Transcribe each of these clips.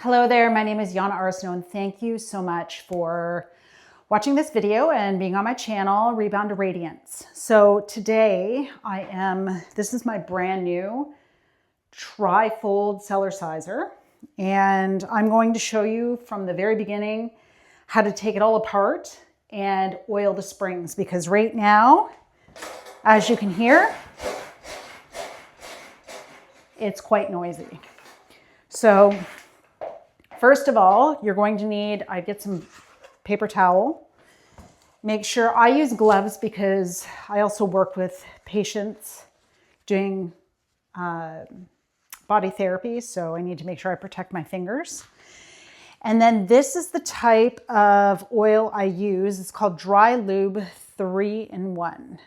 Hello there, my name is Yana Arsenault and thank you so much for watching this video and being on my channel, Rebounder Radiance. So today this is my brand new tri-fold Cellerciser, and I'm going to show you from the very beginning how to take it all apart and oil the springs, because right now, as you can hear, it's quite noisy. So first of all, you're going to need, I get some paper towel. Make sure I use gloves because I also work with patients doing body therapy, so I need to make sure I protect my fingers. And then this is the type of oil I use. It's called Dry Lube 3-in-1.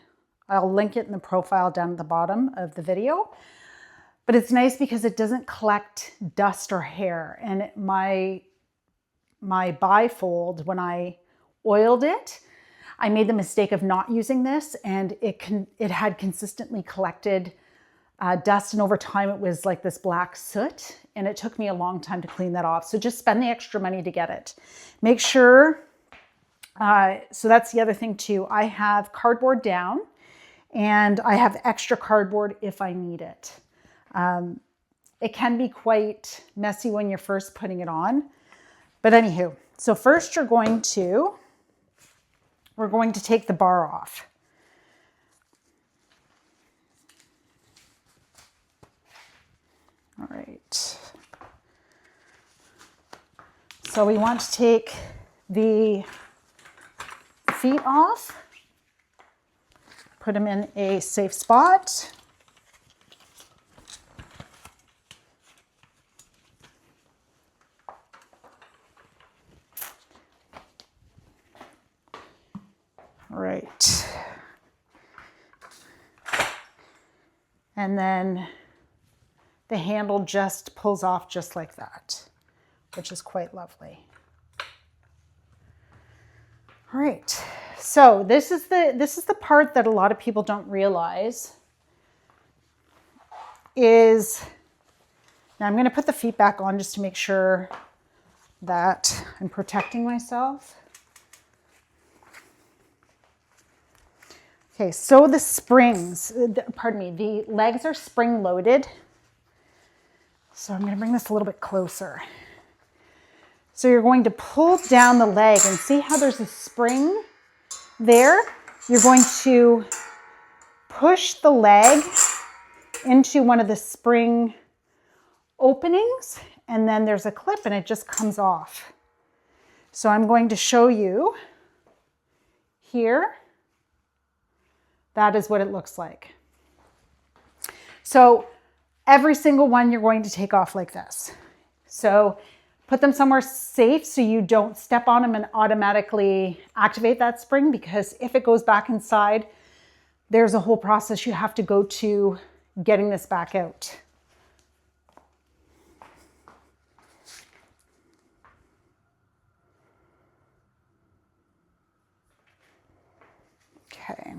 I'll link it in the profile down at the bottom of the video. But it's nice because it doesn't collect dust or hair. And my bifold, when I oiled it, I made the mistake of not using this, and it had consistently collected dust, and over time it was like this black soot, and it took me a long time to clean that off. So just spend the extra money to get it. Make sure, so that's the other thing too. I have cardboard down, and I have extra cardboard if I need it. It can be quite messy when you're first putting it on, but anywho, so first we're going to take the bar off. All right. So we want to take the feet off, put them in a safe spot. Right. And then the handle just pulls off just like that, which is quite lovely. All right. So this is the part that a lot of people don't realize is, now I'm going to put the feet back on just to make sure that I'm protecting myself. Okay, so the springs, pardon me, the legs are spring loaded. So I'm going to bring this a little bit closer. So you're going to pull down the leg and see how there's a spring there. You're going to push the leg into one of the spring openings, and then there's a clip and it just comes off. So I'm going to show you here. That is what it looks like. So every single one you're going to take off like this. So put them somewhere safe so you don't step on them and automatically activate that spring, because if it goes back inside, there's a whole process you have to go to getting this back out. Okay.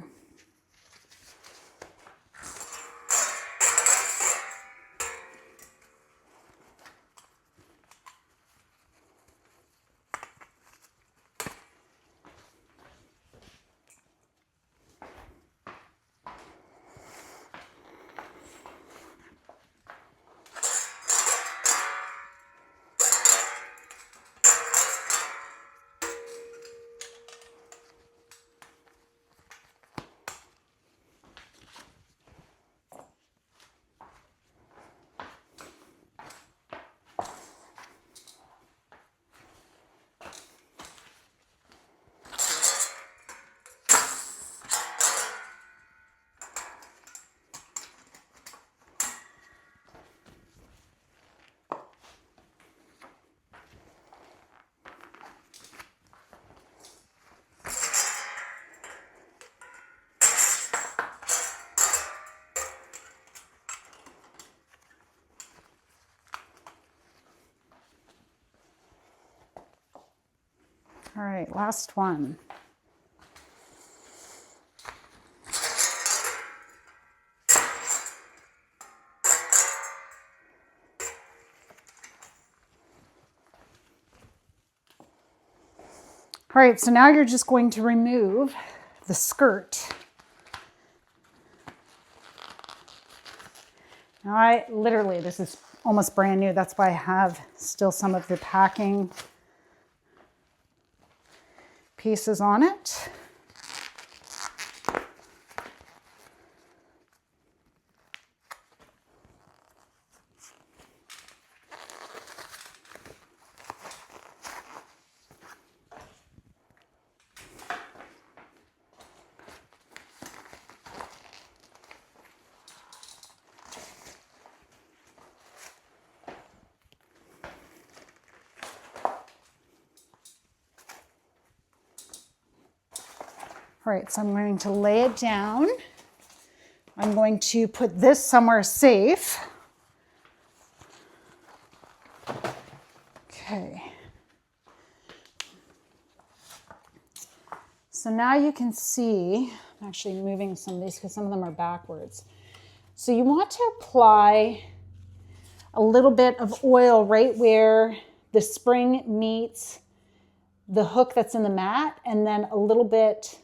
All right, last one. All right, so now you're just going to remove the skirt. Now literally, this is almost brand new. That's why I have still some of the packing pieces on it. All right, so I'm going to lay it down. I'm going to put this somewhere safe. Okay. So now you can see, I'm actually moving some of these because some of them are backwards. So you want to apply a little bit of oil right where the spring meets the hook that's in the mat, and then a little bit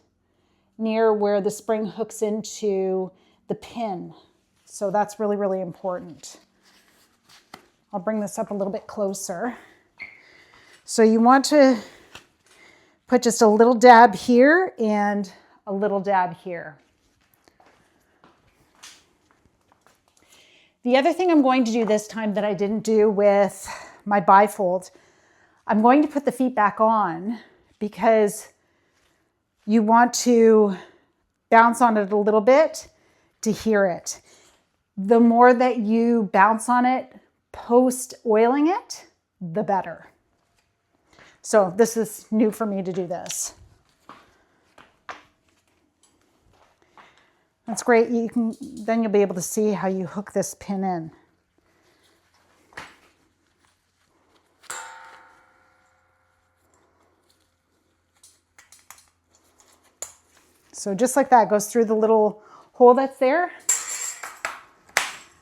near where the spring hooks into the pin. So that's really, really important. I'll bring this up a little bit closer. So you want to put just a little dab here and a little dab here. The other thing I'm going to do this time that I didn't do with my bifold, I'm going to put the feet back on because you want to bounce on it a little bit to hear it. The more that you bounce on it post oiling it, the better. So this is new for me to do this. That's great. Then you'll be able to see how you hook this pin in. So just like that, goes through the little hole that's there.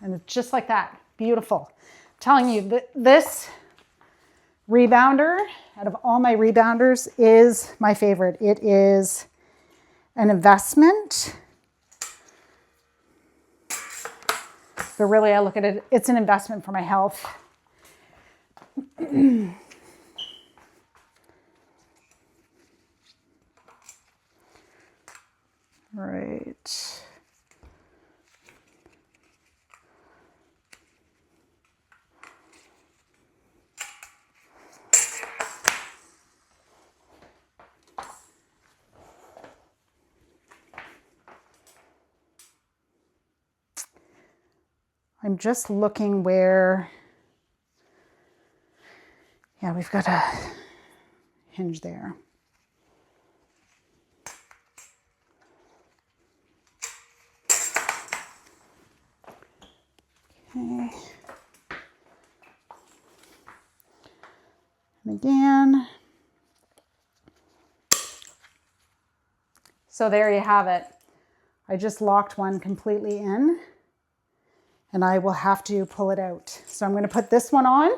And it's just like that, beautiful. I'm telling you, this rebounder, out of all my rebounders, is my favorite. It is an investment. But really, I look at it, it's an investment for my health. Right. I'm just looking where, yeah, we've got a hinge there. Okay. And again. So there you have it. I just locked one completely in, and I will have to pull it out. So I'm going to put this one on,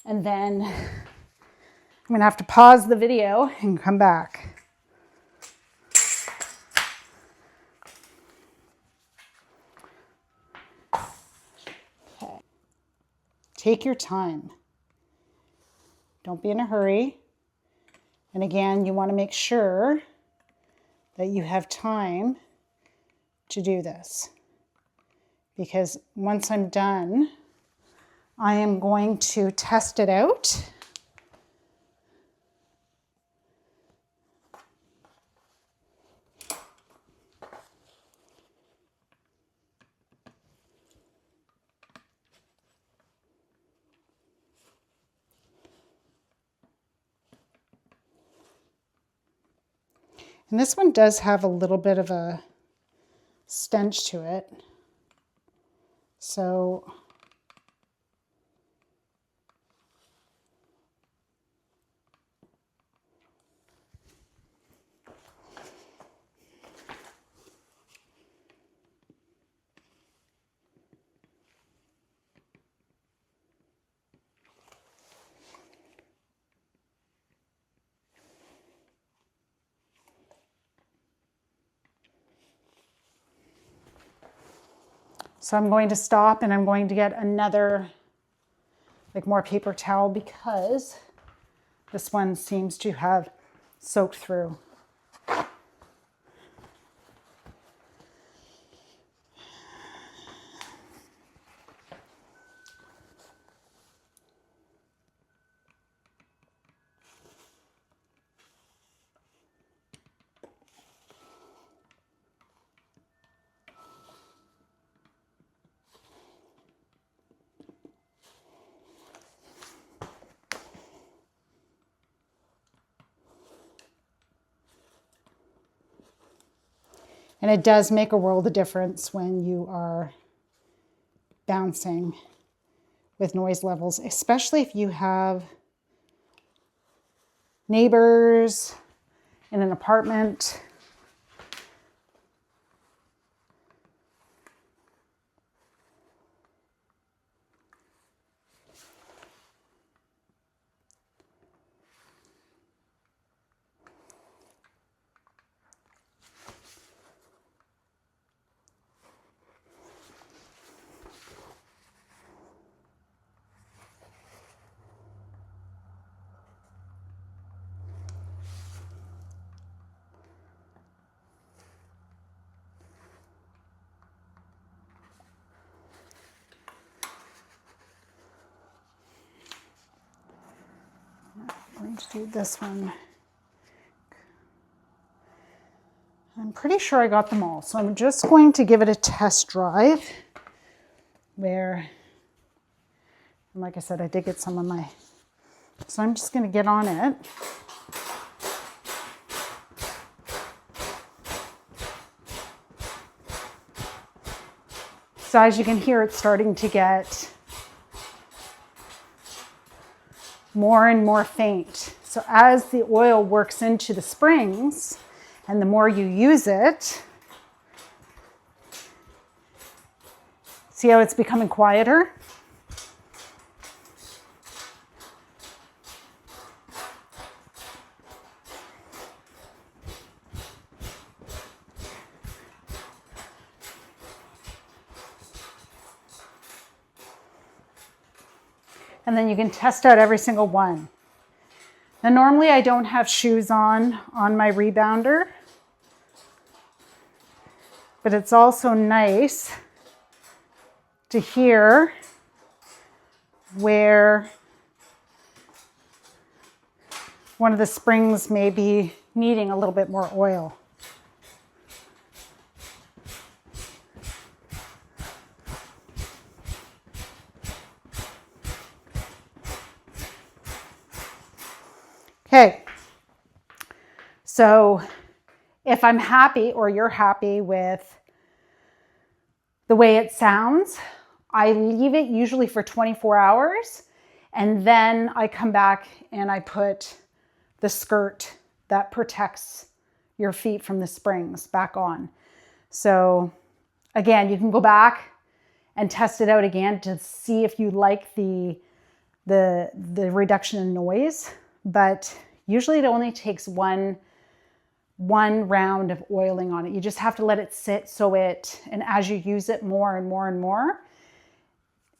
and then I'm going to have to pause the video and come back. Okay. Take your time. Don't be in a hurry. And again, you want to make sure that you have time to do this. Because once I'm done, I am going to test it out. And this one does have a little bit of a stench to it. So So I'm going to stop and I'm going to get another, like more paper towel, because this one seems to have soaked through. And it does make a world of difference when you are bouncing with noise levels, especially if you have neighbors in an apartment. I'm going to do this one. I'm pretty sure I got them all. So I'm just going to give it a test drive where, and like I said, I did get some on my, so I'm just going to get on it. So as you can hear, it's starting to get more and more faint. So as the oil works into the springs and the more you use it, see how it's becoming quieter? And then you can test out every single one. Now normally I don't have shoes on my rebounder, but it's also nice to hear where one of the springs may be needing a little bit more oil. Okay, so if I'm happy or you're happy with the way it sounds, I leave it usually for 24 hours and then I come back and I put the skirt that protects your feet from the springs back on. So again, you can go back and test it out again to see if you like the reduction in noise. But usually it only takes one round of oiling on it. You just have to let it sit so it, and as you use it more and more and more,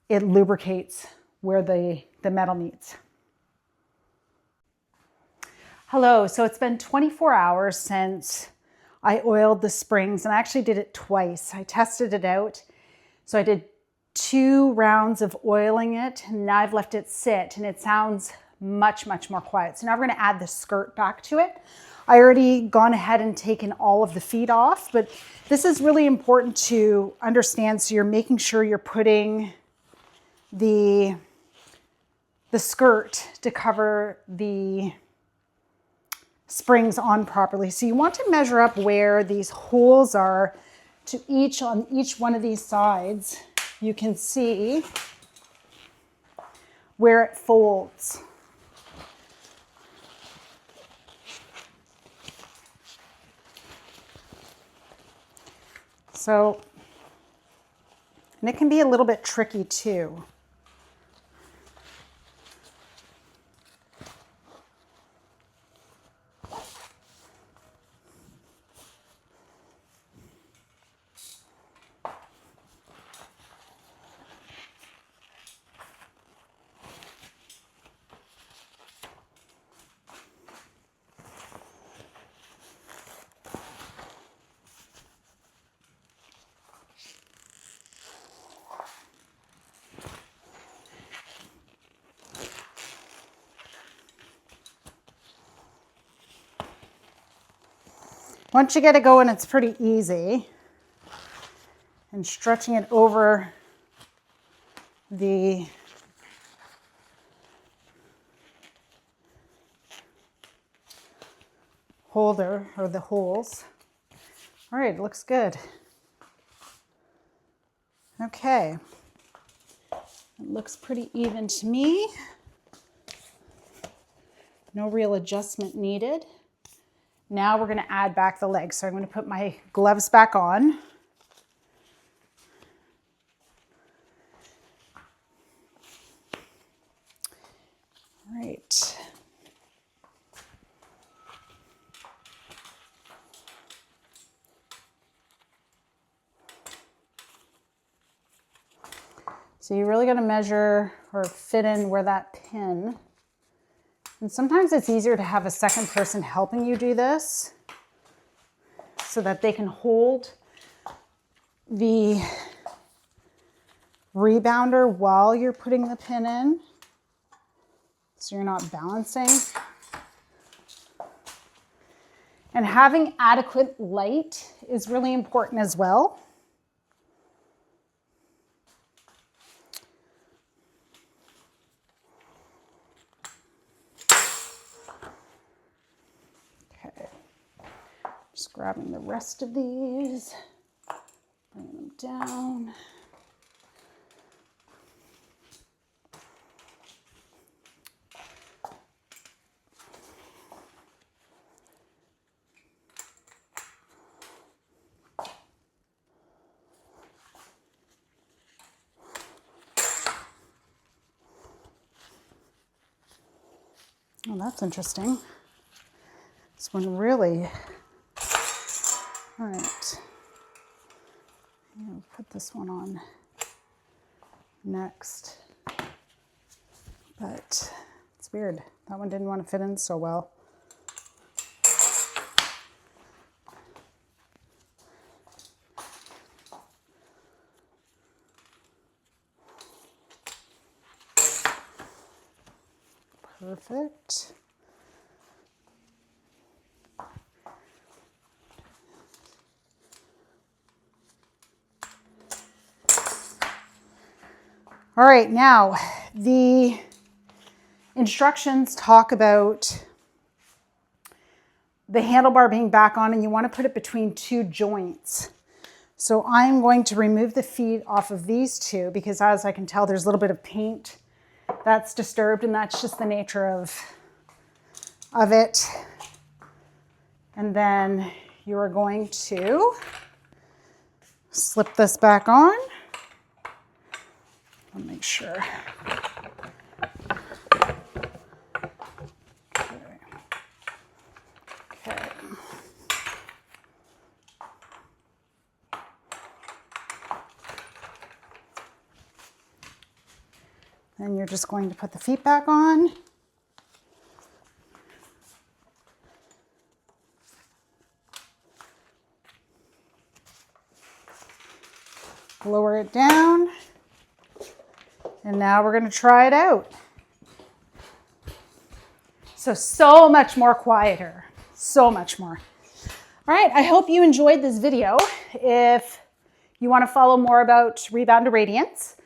it lubricates where the metal meets. Hello, so it's been 24 hours since I oiled the springs, and I actually did it twice. I tested it out. So I did 2 rounds of oiling it, and now I've left it sit, and it sounds much, much more quiet. So now we're going to add the skirt back to it. I already gone ahead and taken all of the feet off, but this is really important to understand. So you're making sure you're putting the skirt to cover the springs on properly. So you want to measure up where these holes are to on each one of these sides. You can see where it folds. So, and it can be a little bit tricky too. Once you get it going, it's pretty easy. And stretching it over the holder or the holes. All right, it looks good. Okay, it looks pretty even to me. No real adjustment needed. Now we're going to add back the legs. So I'm going to put my gloves back on. All right. So you really got to measure or fit in where that pin. And sometimes it's easier to have a second person helping you do this so that they can hold the rebounder while you're putting the pin in, so you're not balancing. And having adequate light is really important as well. Okay, just grabbing the rest of these, bringing them down. Oh, that's interesting. This one really, all right. I'll put this one on next, but it's weird. That one didn't want to fit in so well. Perfect. All right, now the instructions talk about the handlebar being back on and you want to put it between two joints. So I'm going to remove the feet off of these two because as I can tell, there's a little bit of paint that's disturbed, and that's just the nature of it. And then you are going to slip this back on. I'll make sure. Okay. Then you're just going to put the feet back on. Lower it down. And now we're going to try it out. So much more quieter. So much more. All right, I hope you enjoyed this video. If you want to follow more about Rebounder Radiance,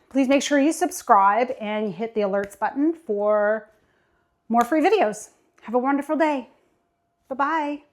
please make sure you subscribe and you hit the alerts button for more free videos. Have a wonderful day. Bye-bye.